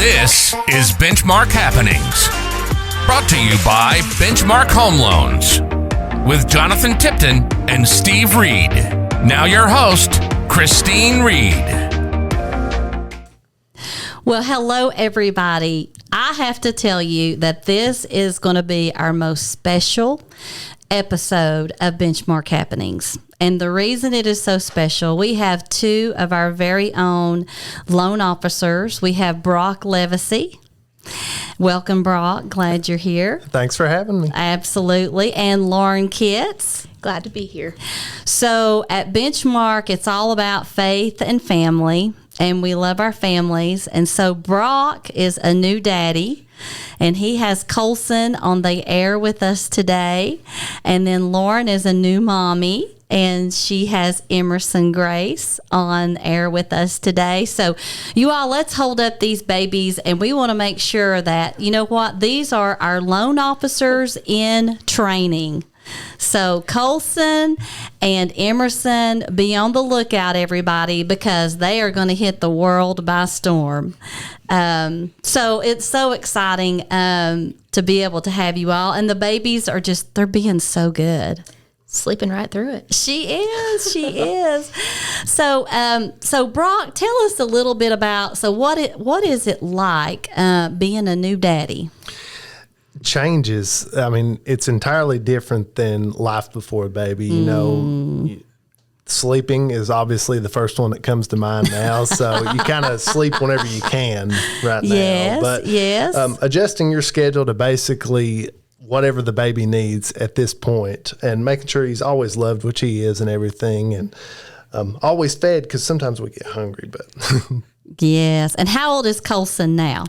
This is Benchmark Happenings, brought to you by Benchmark Home Loans, with Jonathan Tipton and Steve Reed. Now your host, Christine Reed. Well, hello, everybody. I have to tell you that this is going to be our most special episode of Benchmark Happenings. And the reason it is so special, we have two of our very own loan officers. We have Brock Levesey. Welcome, Brock. Glad you're here. Thanks for having me. Absolutely. And Lauren Kitts. Glad to be here. So at Benchmark, it's all about faith and family, and we love our families. And so Brock is a new daddy, and he has Colson on the air with us today. And then Lauren is a new mommy, and she has Emerson Grace on air with us today. So you all, let's hold up these babies, and we want to make sure that, you know what, these are our loan officers in training. So Colson and Emerson, be on the lookout, everybody, because they are going to hit the world by storm. So it's so exciting to be able to have you all. And the babies are just, they're being so good. Sleeping right through it. She is. So Brock, tell us a little bit about, so what is it like being a new daddy? Changes. I mean, it's entirely different than life before a baby. You know, sleeping is obviously the first one that comes to mind now. So you kind of sleep whenever you can right now. But adjusting your schedule to basically whatever the baby needs at this point, and making sure he's always loved, which he is, and everything, and always fed, because sometimes we get hungry. But yes. And how old is Colson now?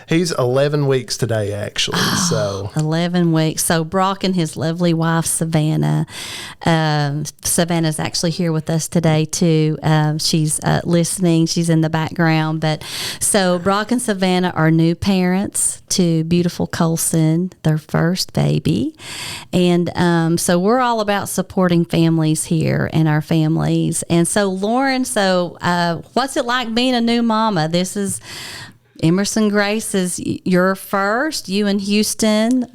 He's 11 weeks today, actually. So 11 weeks. So Brock and his lovely wife, Savannah. Savannah's actually here with us today, too. She's listening. She's in the background. But so Brock and Savannah are new parents to beautiful Colson, their first baby. And so we're all about supporting families here and our families. And so, Lauren, what's it like being a new mama? This is Emerson Grace is your first, you in Houston.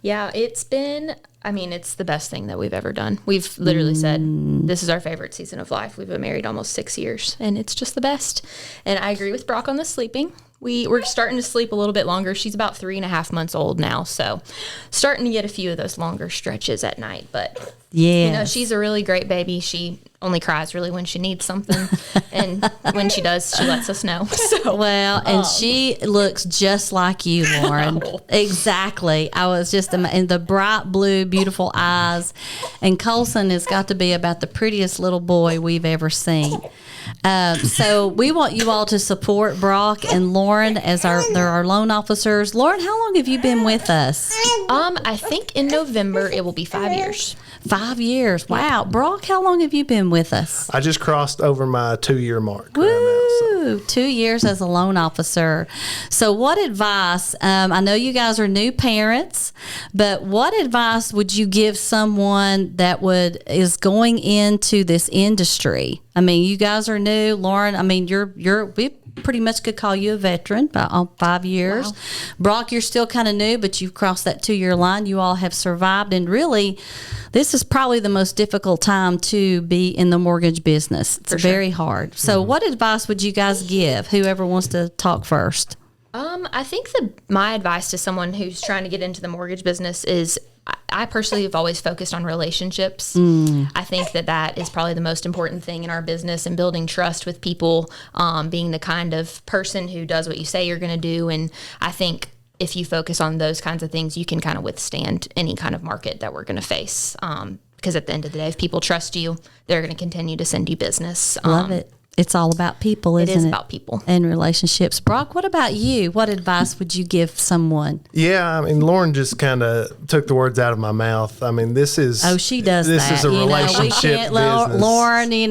Yeah, it's been, it's the best thing that we've ever done. We've literally said, this is our favorite season of life. We've been married almost 6 years, and it's just the best. And I agree with Brock on the sleeping. We're starting to sleep a little bit longer. She's about 3.5 months old now, so starting to get a few of those longer stretches at night. But she's a really great baby. She only cries really when she needs something, and when she does, she lets us know. So and she looks just like you, Lauren. Exactly. I was just in the bright blue, beautiful eyes, and Colson has got to be about the prettiest little boy we've ever seen. So we want you all to support Brock and Lauren as they're our loan officers. Lauren, how long have you been with us? I think in November it will be 5 years. 5 years. Wow. Brock, how long have you been with us? I just crossed over my 2-year mark. Woo! Right now, 2 years as a loan officer. So what advice, I know you guys are new parents, but what advice would you give someone that is going into this industry? You guys are new. Lauren, we pretty much could call you a veteran by 5 years. Wow. Brock, you're still kind of new, but you've crossed that 2-year line. You all have survived, and really, this is probably the most difficult time to be in the mortgage business. It's very hard. So what advice would you guys give? Whoever wants to talk first. I think my advice to someone who's trying to get into the mortgage business is, I personally have always focused on relationships. I think that is probably the most important thing in our business, and building trust with people, being the kind of person who does what you say you're going to do. And I think if you focus on those kinds of things, you can kind of withstand any kind of market that we're going to face. Because at the end of the day, if people trust you, they're going to continue to send you business. Love it. It's all about people, isn't it? It is about people. And relationships. Brock, what about you? What advice would you give someone? Yeah, Lauren just kind of took the words out of my mouth. This is... Oh, she does this that. Is a relationship business. Lauren, she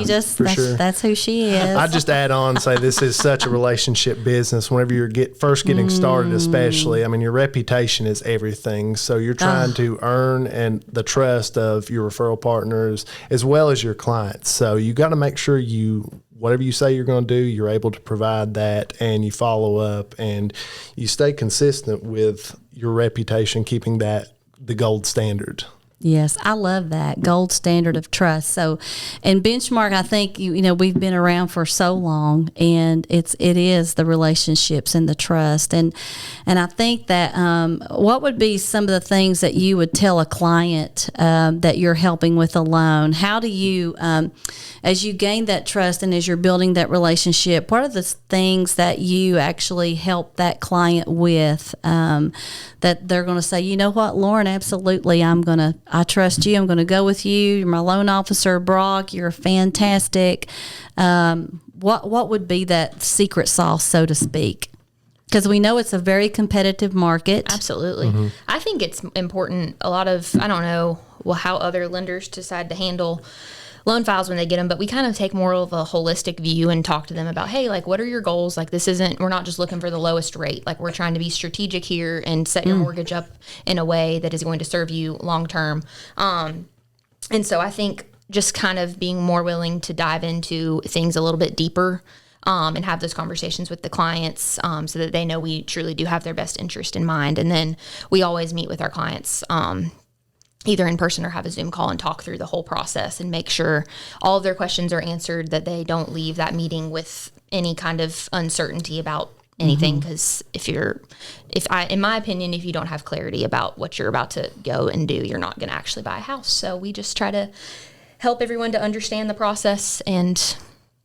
just... Sure. That's who she is. I just add on and say this is such a relationship business. Whenever you're first getting started, especially, your reputation is everything. So you're trying to earn and the trust of your referral partners as well as your clients. So you got to make sure you whatever you say you're going to do, you're able to provide that, and you follow up and you stay consistent with your reputation, keeping that the gold standard. Yes, I love that gold standard of trust. So, and Benchmark, I think we've been around for so long, and it is the relationships and the trust, and I think that what would be some of the things that you would tell a client that you're helping with a loan? How do you, as you gain that trust and as you're building that relationship, what are the things that you actually help that client with that they're going to say, you know what, Lauren, absolutely, I trust you. I'm going to go with you. You're my loan officer. Brock, you're fantastic. What would be that secret sauce, so to speak? Because we know it's a very competitive market. Absolutely. Mm-hmm. I think it's important. I don't know how other lenders decide to handle loan files when they get them, but we kind of take more of a holistic view and talk to them about, hey, like, what are your goals? Like, we're not just looking for the lowest rate. Like, we're trying to be strategic here and set your mortgage up in a way that is going to serve you long term. And so I think just kind of being more willing to dive into things a little bit deeper and have those conversations with the clients so that they know we truly do have their best interest in mind. And then we always meet with our clients either in person or have a Zoom call and talk through the whole process and make sure all of their questions are answered, that they don't leave that meeting with any kind of uncertainty about anything. Because in my opinion, if you don't have clarity about what you're about to go and do, you're not going to actually buy a house. So we just try to help everyone to understand the process, and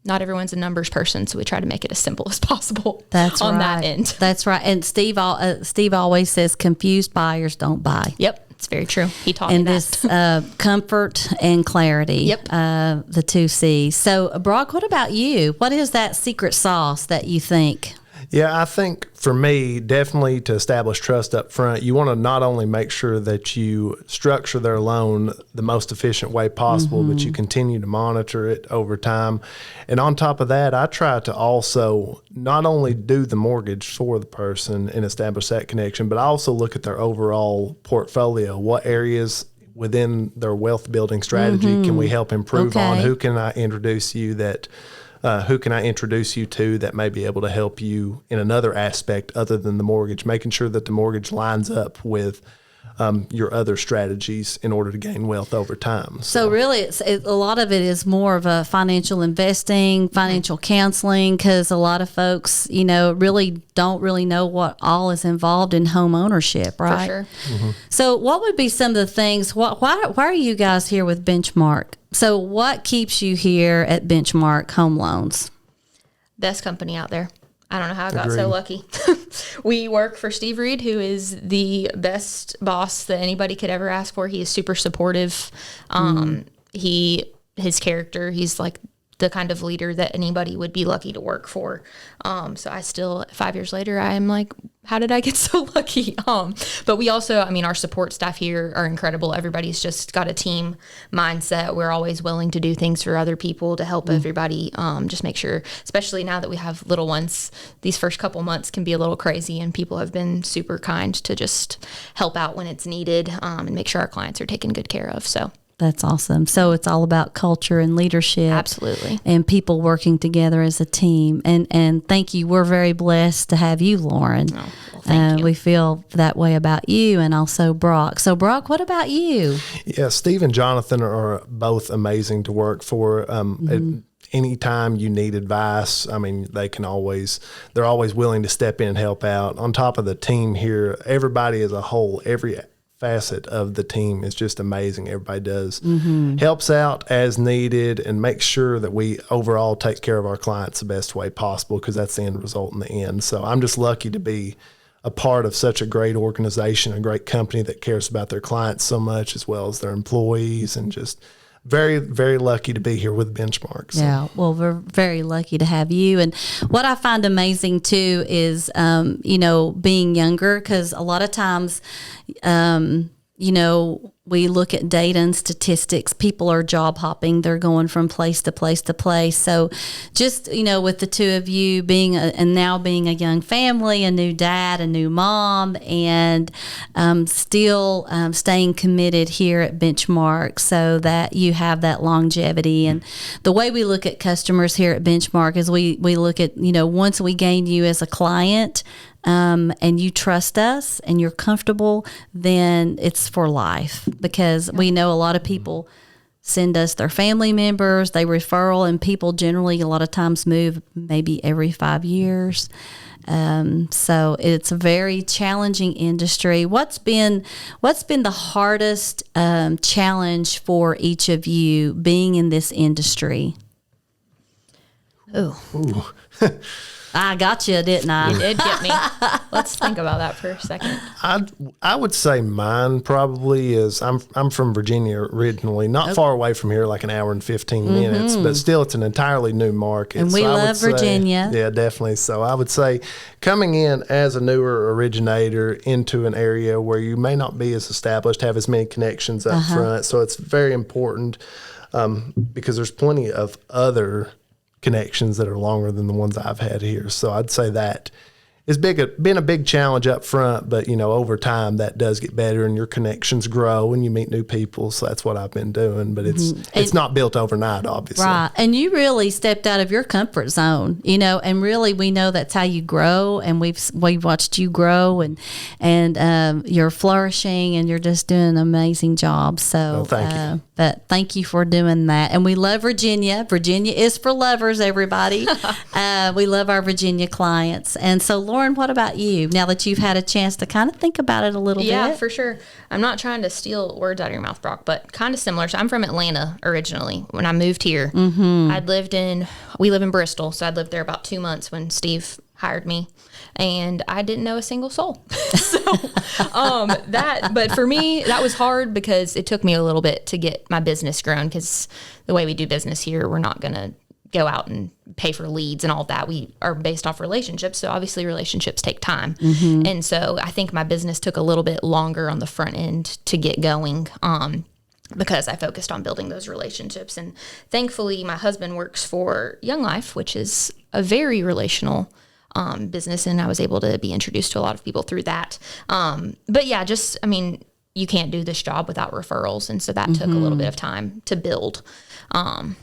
not everyone's a numbers person, so we try to make it as simple as possible. That's on right. that end. That's right. And Steve always says, confused buyers don't buy. Yep. It's very true. He taught me that. And this comfort and clarity, Yep. The 2 C's. So, Brock, what about you? What is that secret sauce that you think? Yeah, I think for me, definitely to establish trust up front, you want to not only make sure that you structure their loan the most efficient way possible, but you continue to monitor it over time. And on top of that, I try to also not only do the mortgage for the person and establish that connection, but I also look at their overall portfolio. What areas within their wealth building strategy can we help improve on? Who can I introduce you to that may be able to help you in another aspect other than the mortgage, making sure that the mortgage lines up with your other strategies in order to gain wealth over time. So really, a lot of it is more of a financial investing, financial counseling, because a lot of folks, really don't know what all is involved in home ownership, right? For sure. So what would be some of the things, why are you guys here with Benchmark? So what keeps you here at Benchmark Home Loans? Best company out there. I don't know how I got so lucky. We work for Steve Reed, who is the best boss that anybody could ever ask for. He is super supportive. His character, he's like the kind of leader that anybody would be lucky to work for. So I still, 5 years later, I am like, how did I get so lucky? But we also, our support staff here are incredible. Everybody's just got a team mindset. We're always willing to do things for other people to help everybody. Just make sure, especially now that we have little ones, these first couple months can be a little crazy, and people have been super kind to just help out when it's needed and make sure our clients are taken good care of. So that's awesome. So it's all about culture and leadership. Absolutely. And people working together as a team. And thank you. We're very blessed to have you, Lauren. Oh, well, thank you. We feel that way about you, and also Brock. So Brock, what about you? Yeah, Steve and Jonathan are both amazing to work for. Anytime you need advice, they're always willing to step in and help out. On top of the team here, everybody as a whole, every facet of the team is just amazing. Everybody does helps out as needed and makes sure that we overall take care of our clients the best way possible, because that's the end result in the end. So I'm just lucky to be a part of such a great organization, a great company that cares about their clients so much, as well as their employees, and just very, very lucky to be here with Benchmark. So. Yeah, well, we're very lucky to have you. And what I find amazing too is, being younger, because a lot of times, we look at data and statistics. People are job hopping. They're going from place to place to place. So just, with the two of you being now being a young family, a new dad, a new mom, and still staying committed here at Benchmark so that you have that longevity. And the way we look at customers here at Benchmark is we look at, once we gain you as a client, and you trust us and you're comfortable, then it's for life, because we know a lot of people send us their family members, they referral, and people generally a lot of times move maybe every 5 years. So it's a very challenging industry. What's been the hardest challenge for each of you being in this industry? Ooh. I got you, didn't I? You did get me. Let's think about that for a second. I would say mine probably is, I'm from Virginia originally, not far away from here, like an hour and 15 minutes, but still it's an entirely new market. And we love Virginia. Yeah, definitely. So I would say coming in as a newer originator into an area where you may not be as established, have as many connections up front. So it's very important because there's plenty of other connections that are longer than the ones I've had here. So I'd say that it's been a big challenge up front, but over time that does get better and your connections grow and you meet new people. So that's what I've been doing, but it's not built overnight, obviously. Right. And you really stepped out of your comfort zone, and really we know that's how you grow, and we've watched you grow and you're flourishing and you're just doing an amazing job. So thank you. But thank you for doing that. And we love Virginia. Virginia is for lovers, everybody. We love our Virginia clients. And so, Lauren, what about you? Now that you've had a chance to kind of think about it a little bit. Yeah, for sure. I'm not trying to steal words out of your mouth, Brock, but kind of similar. So I'm from Atlanta originally. When I moved here, we live in Bristol. So I'd lived there about 2 months when Steve hired me. And I didn't know a single soul. But for me, that was hard because it took me a little bit to get my business grown, because the way we do business here, we're not going to go out and pay for leads and all that. We are based off relationships. So obviously relationships take time. And so I think my business took a little bit longer on the front end to get going. Because I focused on building those relationships. And thankfully, my husband works for Young Life, which is a very relational business, and I was able to be introduced to a lot of people through that. But yeah, you can't do this job without referrals, and so that took a little bit of time to build, kind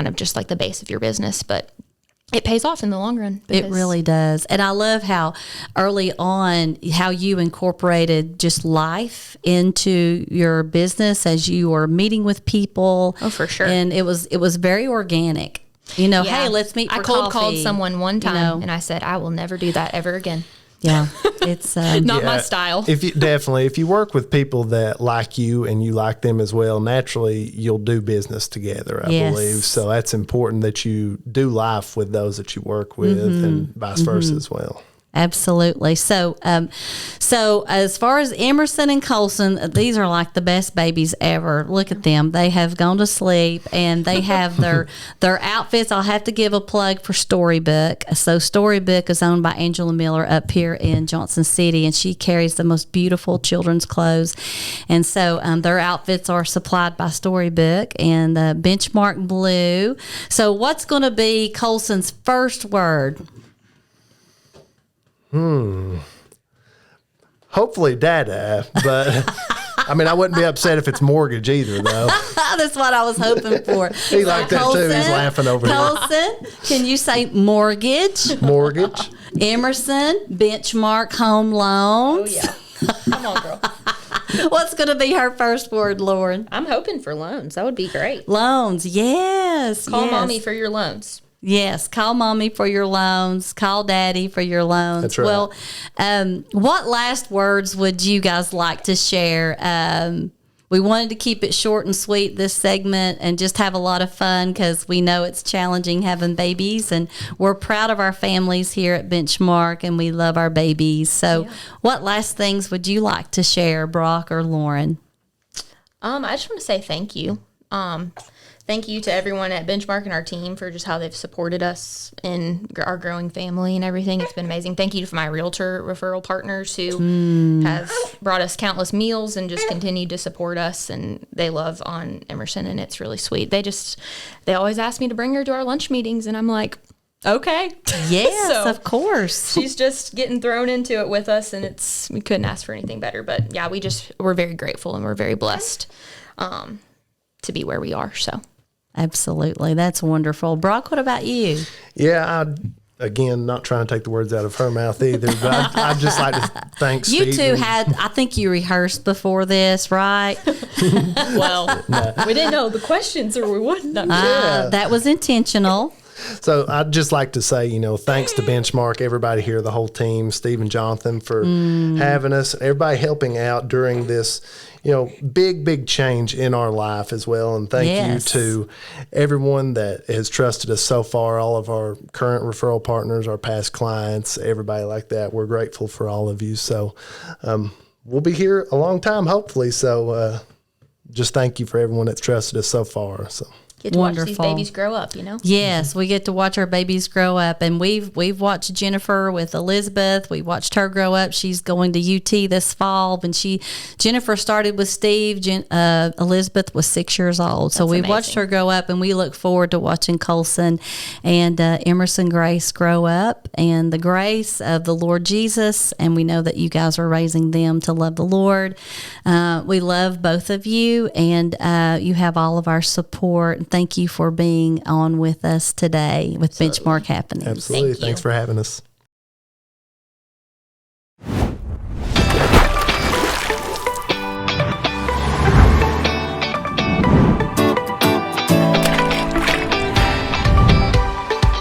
of just like the base of your business, but it pays off in the long run. It really does. And I love how early on, how you incorporated just life into your business as you were meeting with people. Oh, for sure. And it was very organic. Hey, let's meet for I cold coffee. called someone one time, and I said, I will never do that ever again. Yeah, it's not my style. If you work with people that like you and you like them as well, naturally you'll do business together, I believe. So that's important that you do life with those that you work with, and vice versa as well. Absolutely. So, as far as Emerson and Colson, these are like the best babies ever. Look at them. They have gone to sleep and they have their outfits. I'll have to give a plug for Storybook. So Storybook is owned by Angela Miller up here in Johnson City, and she carries the most beautiful children's clothes. And so their outfits are supplied by Storybook and Benchmark Blue. So what's going to be Colson's first word? Hopefully dada, but I wouldn't be upset if it's mortgage either, though. That's what I was hoping for. He liked that too. He's laughing over here. Colson, can you say mortgage? Mortgage. Emerson, Benchmark Home Loans. Oh, yeah. Come on, girl. What's going to be her first word, Lauren? I'm hoping for loans. That would be great. Loans, yes. Call mommy for your loans. Yes, call mommy for your loans. Call daddy for your loans. That's right. Well, what last words would you guys like to share? We wanted to keep it short and sweet this segment and just have a lot of fun because we know it's challenging having babies, and we're proud of our families here at Benchmark and we love our babies. So what last things would you like to share, Brock or Lauren? I just want to say thank you. Thank you to everyone at Benchmark and our team for just how they've supported us in our growing family and everything. It's been amazing. Thank you to my realtor referral partners who have brought us countless meals and just continued to support us. And they love on Emerson, and it's really sweet. They always ask me to bring her to our lunch meetings, and I'm like, okay. Yes, So, of course. she's just getting thrown into it with us, and we couldn't ask for anything better. But yeah, we're very grateful and we're very blessed to be where we are. So. Absolutely. That's wonderful. Brock, what about you? Yeah, again, not trying to take the words out of her mouth either, but I'd just like to thank You Steve. two I think you rehearsed before this, right? Well, we didn't know the questions, or we wouldn't. That was intentional. So I'd just like to say, thanks to Benchmark, everybody here, the whole team, Steve and Jonathan for having us, everybody helping out during this, big change in our life as well. And thank you to everyone that has trusted us so far, all of our current referral partners, our past clients, everybody like that. We're grateful for all of you. So we'll be here a long time, hopefully. So just thank you for everyone that's trusted us so far. So. Get to watch these babies grow up, Yes, we get to watch our babies grow up, and we've watched Jennifer with Elizabeth. We watched her grow up. She's going to UT this fall, and Jennifer started with Steve. Elizabeth was 6 years old, so we watched her grow up, and we look forward to watching Colson and Emerson Grace grow up, and the grace of the Lord Jesus. And we know that you guys are raising them to love the Lord. We love both of you, and you have all of our support. Thank you for being on with us today with Benchmark Happenings. Absolutely. Thanks for having us.